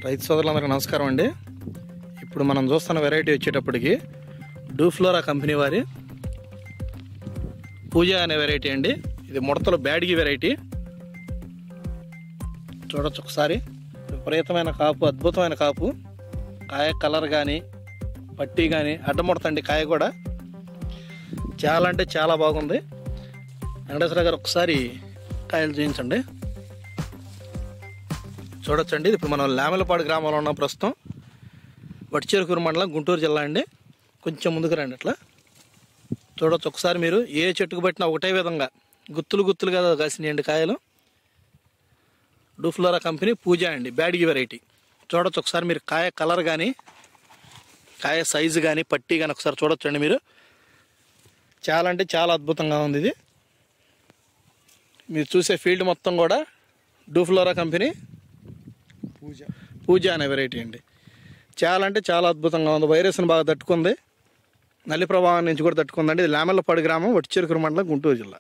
రైతు సోదరులందరికీ నమస్కారం అండి. ఇప్పుడు మనం చూస్తున్న వెరైటీ వచ్చేటప్పటికి డూఫ్లోరా కంపెనీ వారి పూజ అనే వెరైటీ అండి. ఇది ముడతలు బ్యాడ్గి వెరైటీ. చూడొచ్చు ఒకసారి. విపరీతమైన కాపు, అద్భుతమైన కాపు. కాయ కలర్ కానీ పట్టి కానీ అడ్డముడతండి. కాయ కూడా చాలా అంటే చాలా బాగుంది. వెంకటేశ్వర గారు ఒకసారి కాయలు చూపించండి. చూడొచ్చండి. ఇప్పుడు మనం లామెలపాడు గ్రామంలో ఉన్న ప్రస్తుతం వట్టిచెరుకూరు మండలం, గుంటూరు జిల్లా అండి. కొంచెం ముందుకు రండి. అట్లా చూడొచ్చు ఒకసారి. మీరు ఏ చెట్టుకు పట్టినా ఒకటే విధంగా గుత్తులుగా కాసినాయండి కాయలు. డూఫ్లోరా కంపెనీ పూజ అండి, బ్యాడ్గి వెరైటీ. చూడొచ్చు ఒకసారి మీరు. కాయ కలర్ కానీ కాయ సైజు కానీ పట్టి కానీ ఒకసారి చూడొచ్చండి మీరు. చాలా అంటే చాలా అద్భుతంగా ఉంది ఇది. మీరు చూసే ఫీల్డ్ మొత్తం కూడా డూఫ్లోరా కంపెనీ పూజ అనే వెరైటీ అండి. చాలా అంటే చాలా అద్భుతంగా ఉంది. వైరస్ని బాగా తట్టుకుంది. నల్లి ప్రభావం నుంచి కూడా తట్టుకుందండి. ఇది లామెలపాడు గ్రామం, వట్టిచెరుకూరు మండలం, గుంటూరు జిల్లా.